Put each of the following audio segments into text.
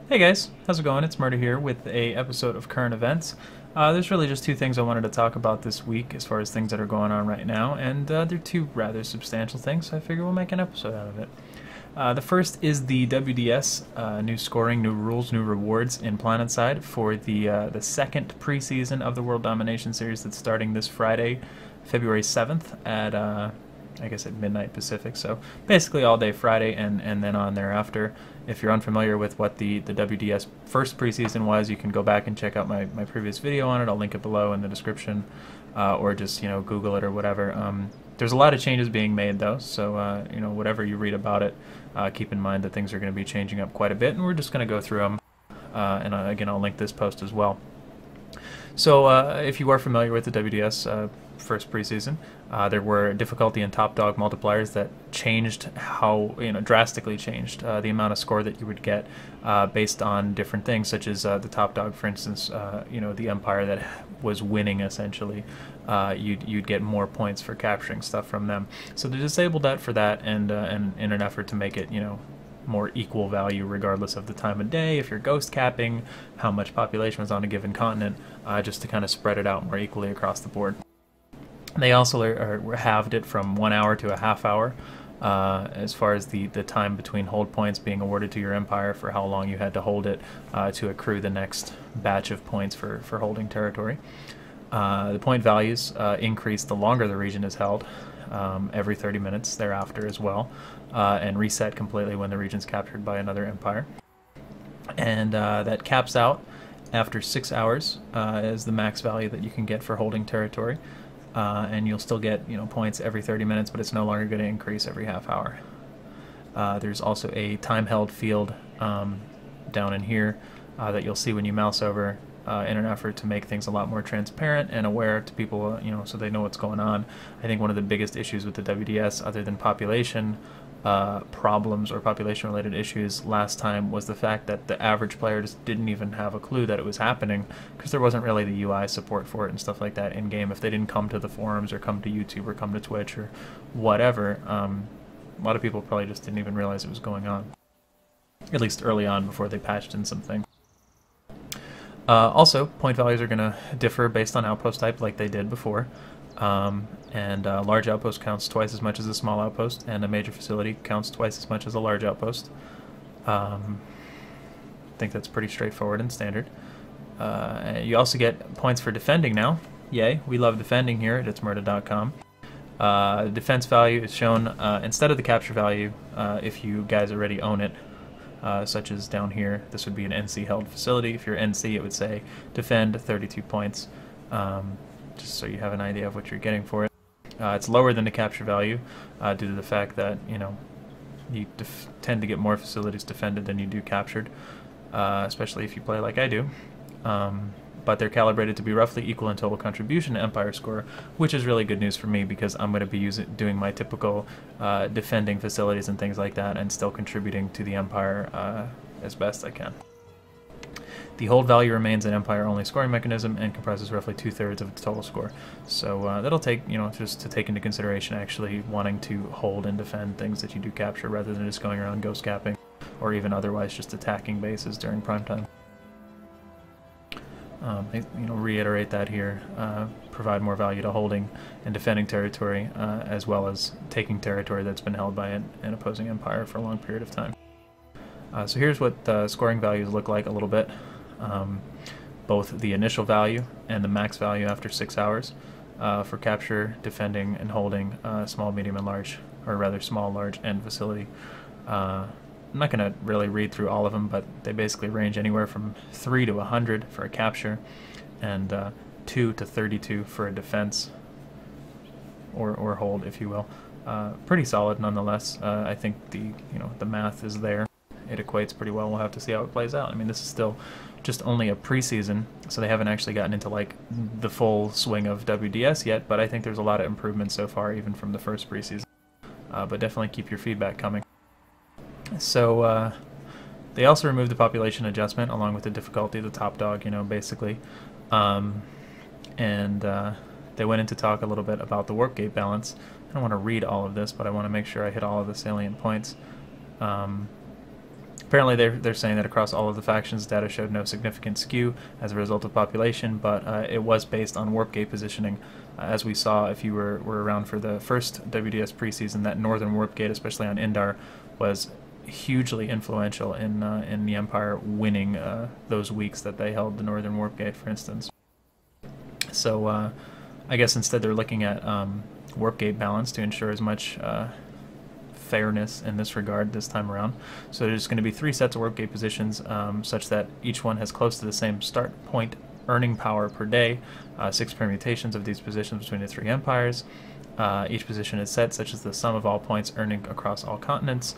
Hey guys, how's it going? It's Murder here with a episode of Current Events. There's really just two things I wanted to talk about this week as far as things that are going on right now, and they're two rather substantial things, so I figure we'll make an episode out of it. The first is the WDS, new scoring, new rules, new rewards in PlanetSide for the second preseason of the World Domination Series that's starting this Friday, February 7th at I guess at midnight Pacific. So basically all day Friday and then on thereafter. If you're unfamiliar with what the WDS first preseason was, you can go back and check out my previous video on it. I'll link it below in the description, or just Google it or whatever. There's a lot of changes being made though, so whatever you read about it, keep in mind that things are going to be changing up quite a bit, and we're just going to go through them. And again, I'll link this post as well. So if you are familiar with the WDS first preseason, there were difficulty and top dog multipliers that changed how, drastically changed the amount of score that you would get based on different things, such as the top dog, for instance, the empire that was winning essentially, you'd get more points for capturing stuff from them. So they disabled that for that, and in an effort to make it, more equal value regardless of the time of day, if you're ghost capping, how much population was on a given continent, just to kind of spread it out more equally across the board. They also halved it from 1 hour to a half hour as far as the time between hold points being awarded to your empire for how long you had to hold it to accrue the next batch of points for holding territory. The point values increase the longer the region is held, every 30 minutes thereafter as well, and reset completely when the region's captured by another empire. And that caps out after 6 hours as the max value that you can get for holding territory. And you'll still get points every 30 minutes, but it's no longer going to increase every half hour. There's also a time held field down in here that you'll see when you mouse over in an effort to make things a lot more transparent and aware to people, so they know what's going on. I think one of the biggest issues with the WDS, other than population problems or population-related issues last time, was the fact that the average player just didn't even have a clue that it was happening, because there wasn't really the UI support for it and stuff like that in-game. If they didn't come to the forums or come to YouTube or come to Twitch or whatever, a lot of people probably just didn't even realize it was going on, at least early on before they patched in something. Also, point values are going to differ based on outpost type like they did before. And a large outpost counts twice as much as a small outpost, and a major facility counts twice as much as a large outpost. I think that's pretty straightforward and standard. You also get points for defending now. Yay, we love defending here at itsmurda.com. Defense value is shown instead of the capture value if you guys already own it. Such as down here, this would be an NC held facility. If you're NC, it would say defend 32 points, just so you have an idea of what you're getting for it. It's lower than the capture value due to the fact that you tend to get more facilities defended than you do captured, especially if you play like I do. But they're calibrated to be roughly equal in total contribution to Empire score, which is really good news for me because I'm going to be doing my typical defending facilities and things like that, and still contributing to the Empire as best I can. The hold value remains an Empire-only scoring mechanism and comprises roughly 2/3 of its total score. So that'll take, just to take into consideration actually wanting to hold and defend things that you do capture rather than just going around ghost capping or even otherwise just attacking bases during prime time. Reiterate that here, provide more value to holding and defending territory, as well as taking territory that's been held by an opposing empire for a long period of time. So here's what the scoring values look like a little bit. Both the initial value and the max value after 6 hours for capture, defending, and holding small, medium, and large, or rather small, large, and facility. I'm not going to really read through all of them, but they basically range anywhere from 3 to 100 for a capture, and 2 to 32 for a defense, or hold, if you will. Pretty solid nonetheless. I think the math is there. It equates pretty well. We'll have to see how it plays out. I mean, this is still just only a preseason, so they haven't actually gotten into like the full swing of WDS yet, but I think there's a lot of improvements so far, even from the first preseason. But definitely keep your feedback coming. So they also removed the population adjustment along with the difficulty of the top dog, basically. And they went in to talk a little bit about the warp gate balance. I don't want to read all of this, but I want to make sure I hit all of the salient points. Apparently, they're saying that across all of the factions, data showed no significant skew as a result of population, but it was based on warp gate positioning. As we saw, if you were around for the first WDS preseason, that northern warp gate, especially on Indar, was hugely influential in the Empire winning those weeks that they held the northern warp gate, for instance. So I guess instead they're looking at warp gate balance to ensure as much fairness in this regard this time around. So there's going to be 3 sets of warp gate positions, such that each one has close to the same start point earning power per day, 6 permutations of these positions between the 3 empires. Each position is set such as the sum of all points earning across all continents,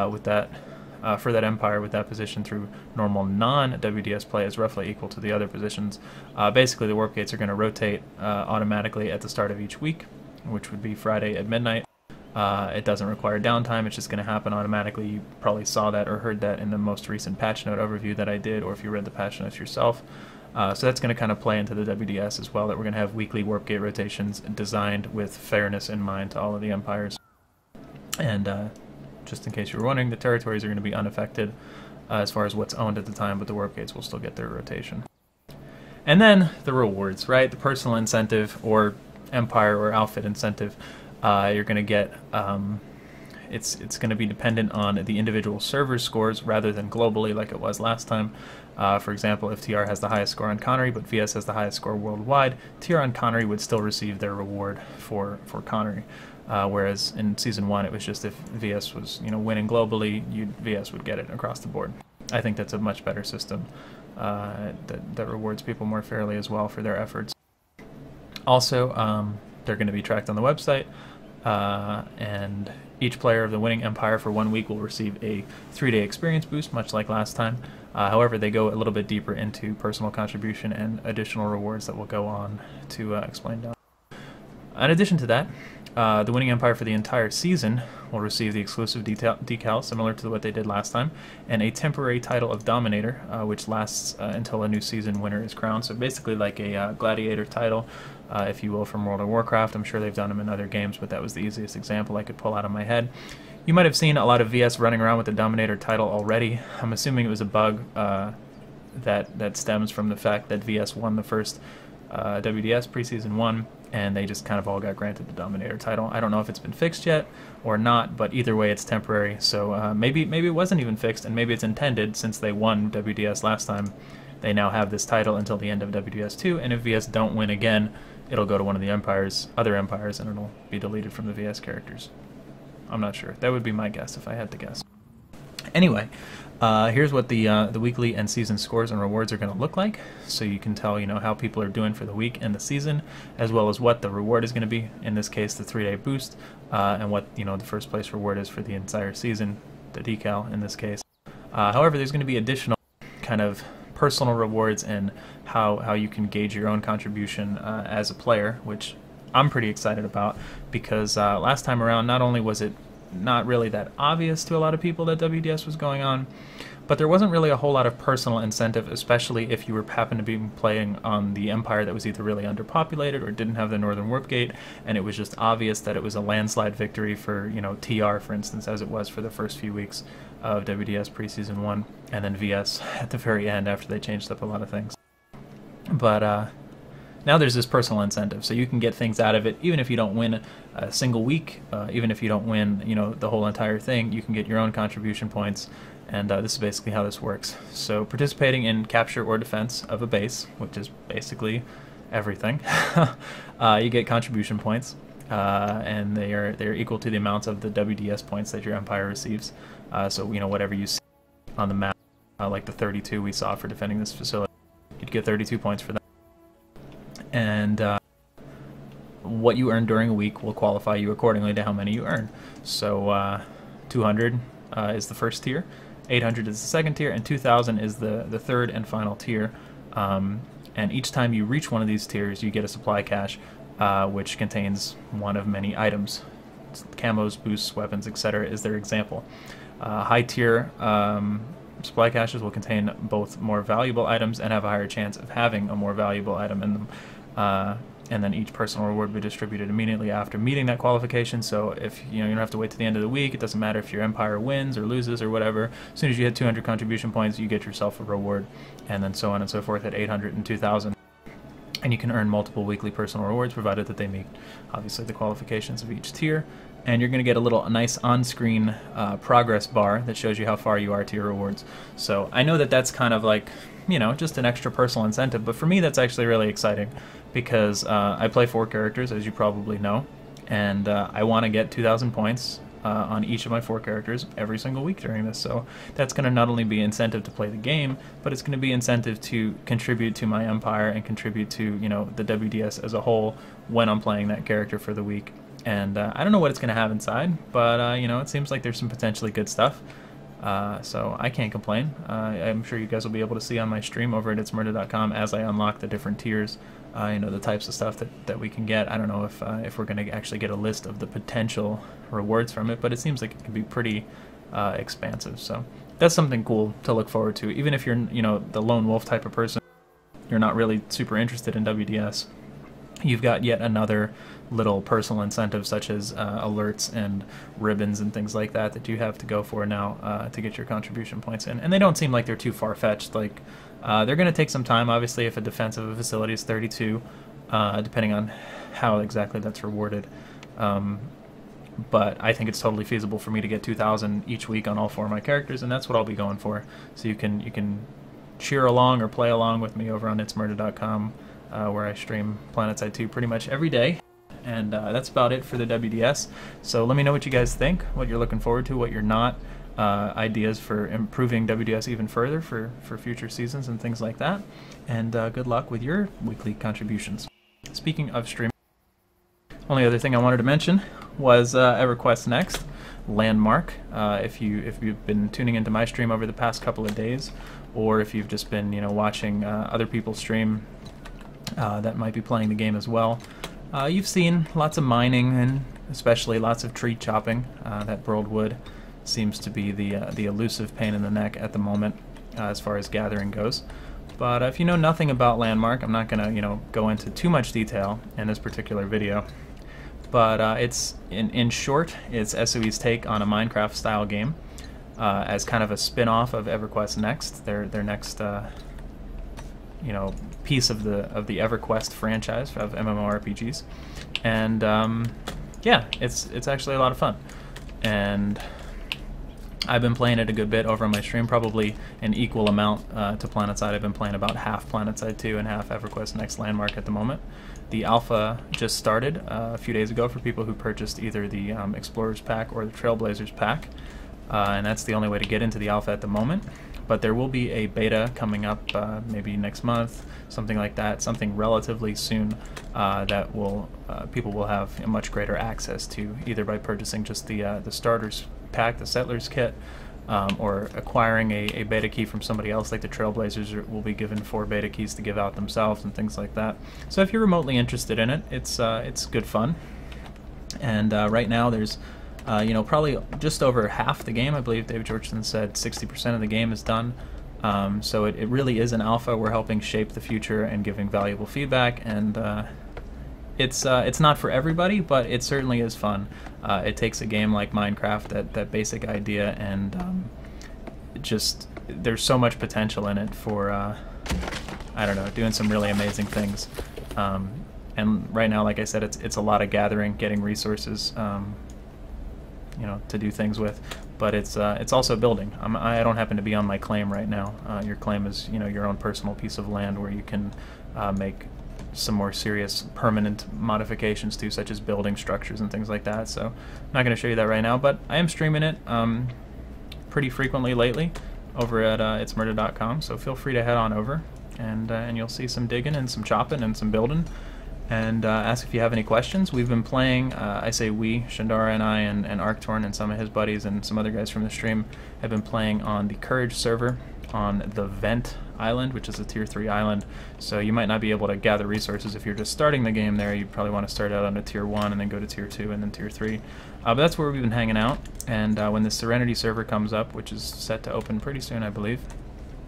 with that for that empire with that position through normal non-WDS play is roughly equal to the other positions. Basically, the warp gates are going to rotate automatically at the start of each week, which would be Friday at midnight. It doesn't require downtime, it's just going to happen automatically. You probably saw that or heard that in the most recent patch note overview that I did, or if you read the patch notes yourself. So that's going to kind of play into the WDS as well, that we're going to have weekly warp gate rotations designed with fairness in mind to all of the empires. And just in case you were wondering, the territories are going to be unaffected as far as what's owned at the time, but the warp gates will still get their rotation. And then the rewards, right? The personal incentive or empire or outfit incentive. You're going to get, it's going to be dependent on the individual server scores rather than globally like it was last time. For example, if TR has the highest score on Connery but VS has the highest score worldwide, TR on Connery would still receive their reward for Connery. Whereas in Season 1 it was just if VS was winning globally, VS would get it across the board. I think that's a much better system that rewards people more fairly as well for their efforts. Also, they're going to be tracked on the website. And each player of the winning empire for 1 week will receive a 3-day experience boost, much like last time. However, they go a little bit deeper into personal contribution and additional rewards that we'll go on to explain down. In addition to that, the winning empire for the entire season will receive the exclusive decal similar to what they did last time, and a temporary title of Dominator, which lasts until a new season winner is crowned. So basically like a gladiator title, if you will, from World of Warcraft. I'm sure they've done them in other games, but that was the easiest example I could pull out of my head. You might have seen a lot of VS running around with the Dominator title already. I'm assuming it was a bug that stems from the fact that VS won the first WDS Preseason 1, and they just kind of all got granted the Dominator title. I don't know if it's been fixed yet or not, but either way it's temporary. So maybe it wasn't even fixed, and maybe it's intended, since they won WDS last time. They now have this title until the end of WDS 2, and if VS don't win again, it'll go to one of the other empires, and it'll be deleted from the VS characters. I'm not sure. That would be my guess if I had to guess. Anyway, here's what the weekly and season scores and rewards are going to look like, so you can tell how people are doing for the week and the season, as well as what the reward is going to be. In this case, the 3-day boost, and what the first place reward is for the entire season, the decal in this case. However, there's going to be additional kind of personal rewards and how you can gauge your own contribution as a player, which I'm pretty excited about, because last time around not only was it not really that obvious to a lot of people that WDS was going on, but there wasn't really a whole lot of personal incentive, especially if you happened to be playing on the empire that was either really underpopulated or didn't have the Northern Warp Gate, and it was just obvious that it was a landslide victory for TR, for instance, as it was for the first few weeks of WDS Preseason 1, and then VS at the very end after they changed up a lot of things. But now there's this personal incentive, so you can get things out of it even if you don't win a single week, even if you don't win the whole entire thing. You can get your own contribution points, and this is basically how this works. So participating in capture or defense of a base, which is basically everything, you get contribution points, and they're equal to the amounts of the WDS points that your empire receives. So whatever you see on the map, like the 32 we saw for defending this facility, you'd get 32 points for that. And what you earn during a week will qualify you accordingly to how many you earn. So 200 is the first tier, 800 is the second tier, and 2000 is the third and final tier. And each time you reach one of these tiers, you get a supply cache, which contains one of many items. Camos, boosts, weapons, etc. is their example. High tier supply caches will contain both more valuable items and have a higher chance of having a more valuable item in them. and then each personal reward will be distributed immediately after meeting that qualification. So if you don't have to wait to the end of the week. It doesn't matter if your empire wins or loses or whatever. As soon as you hit 200 contribution points, you get yourself a reward, and then so on and so forth at 800 and 2000. And you can earn multiple weekly personal rewards provided that they meet, obviously, the qualifications of each tier. And you're going to get a nice on-screen progress bar that shows you how far you are to your rewards. So I know that that's kind of like, just an extra personal incentive, but for me that's actually really exciting because I play 4 characters, as you probably know, and I want to get 2,000 points on each of my 4 characters every single week during this. So that's going to not only be incentive to play the game, but it's going to be incentive to contribute to my empire and contribute to the WDS as a whole when I'm playing that character for the week. And I don't know what it's going to have inside, but it seems like there's some potentially good stuff. So I can't complain. I'm sure you guys will be able to see on my stream over at itsmurda.com as I unlock the different tiers, the types of stuff that we can get. I don't know if we're going to actually get a list of the potential rewards from it, but it seems like it can be pretty expansive. So that's something cool to look forward to. Even if you're the lone wolf type of person, you're not really super interested in WDS, you've got yet another little personal incentive, such as alerts and ribbons and things like that you have to go for now to get your contribution points in. And they don't seem like they're too far-fetched. Like they're going to take some time, obviously, if a defense of a facility is 32, depending on how exactly that's rewarded. But I think it's totally feasible for me to get 2,000 each week on all 4 of my characters, and that's what I'll be going for. So you can cheer along or play along with me over on itsmurda.com, where I stream PlanetSide 2 pretty much every day. And that's about it for the WDS. So let me know what you guys think, what you're looking forward to, what you're not, ideas for improving WDS even further for future seasons and things like that. And good luck with your weekly contributions. Speaking of streaming, only other thing I wanted to mention was EverQuest Next Landmark. If you've been tuning into my stream over the past couple of days, or if you've just been watching other people stream that might be playing the game as well, you've seen lots of mining and especially lots of tree chopping. That burled wood seems to be the elusive pain in the neck at the moment as far as gathering goes. But if you know nothing about Landmark, I'm not going to go into too much detail in this particular video. But it's in short, it's SOE's take on a Minecraft style game as kind of a spin-off of EverQuest Next, their next piece of the EverQuest franchise of MMORPGs. And yeah, it's actually a lot of fun. And I've been playing it a good bit over on my stream, probably an equal amount to PlanetSide. I've been playing about half PlanetSide 2 and half EverQuest Next Landmark at the moment. The alpha just started a few days ago for people who purchased either the Explorers Pack or the Trailblazers Pack, and that's the only way to get into the alpha at the moment. But there will be a beta coming up maybe next month, something like that, something relatively soon that will people will have much greater access to, either by purchasing just the starters pack, the settlers kit, or acquiring a beta key from somebody else. Like the Trailblazers will be given 4 beta keys to give out themselves and things like that. So if you're remotely interested in it, it's good fun. And right now there's probably just over half the game. I believe David Georgeson said 60% of the game is done. So it really is an alpha. We're helping shape the future and giving valuable feedback, and it's not for everybody, but it certainly is fun. It takes a game like Minecraft, that basic idea, and there's so much potential in it for I don't know, doing some really amazing things. And right now, like I said, it's a lot of gathering, getting resources, to do things with, but it's also building. I don't happen to be on my claim right now. Your claim is your own personal piece of land where you can make some more serious permanent modifications to, such as building structures and things like that. So I'm not going to show you that right now, but I am streaming it pretty frequently lately over at itsmurda.com, so feel free to head on over, and you'll see some digging and some chopping and some building. And ask if you have any questions. We've been playing, I say we, Shandara and I, and Arctorn and some of his buddies and some other guys from the stream have been playing on the Courage server on the Vent Island, which is a tier 3 island. So you might not be able to gather resources if you're just starting the game there. You'd probably want to start out on a tier 1 and then go to tier 2 and then tier 3. But that's where we've been hanging out. And when the Serenity server comes up, which is set to open pretty soon, I believe,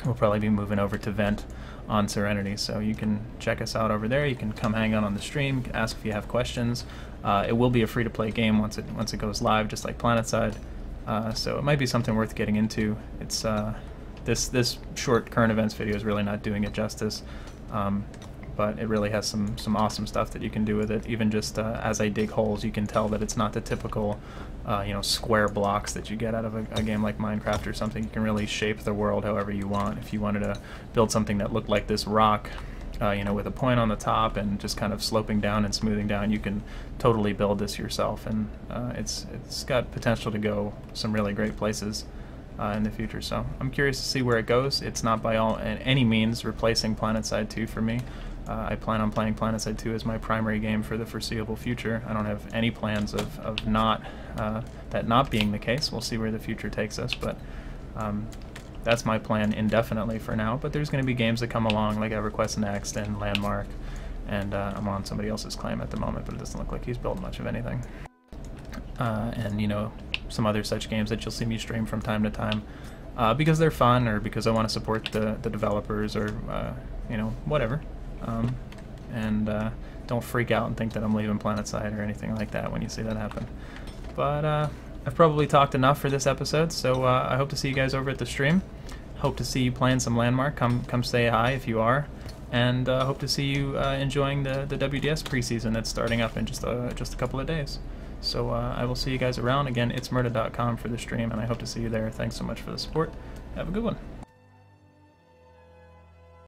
we'll probably be moving over to Vent on Serenity, so you can check us out over there. You can come hang out on the stream, ask if you have questions. It will be a free-to-play game once it goes live, just like PlanetSide. So it might be something worth getting into. It's this short current events video is really not doing it justice, but it really has some awesome stuff that you can do with it. Even just as I dig holes, you can tell that it's not the typical square blocks that you get out of a game like Minecraft or something. You can really shape the world however you want. If you wanted to build something that looked like this rock, with a point on the top and just kind of sloping down and smoothing down, you can totally build this yourself, and it's got potential to go some really great places in the future. So I'm curious to see where it goes. It's not by any means replacing PlanetSide 2 for me. I plan on playing PlanetSide 2 as my primary game for the foreseeable future. I don't have any plans of that not being the case. We'll see where the future takes us, but that's my plan indefinitely for now. But there's going to be games that come along like EverQuest Next and Landmark, and I'm on somebody else's claim at the moment, but it doesn't look like he's built much of anything. And some other such games that you'll see me stream from time to time, because they're fun, or because I want to support the developers, or whatever. And don't freak out and think that I'm leaving PlanetSide or anything like that when you see that happen. But I've probably talked enough for this episode, so I hope to see you guys over at the stream. Hope to see you playing some Landmark. Come say hi if you are, and hope to see you enjoying the WDS preseason that's starting up in just a couple of days. So I will see you guys around. Again, it's Murda.com for the stream, and I hope to see you there. Thanks so much for the support. Have a good one.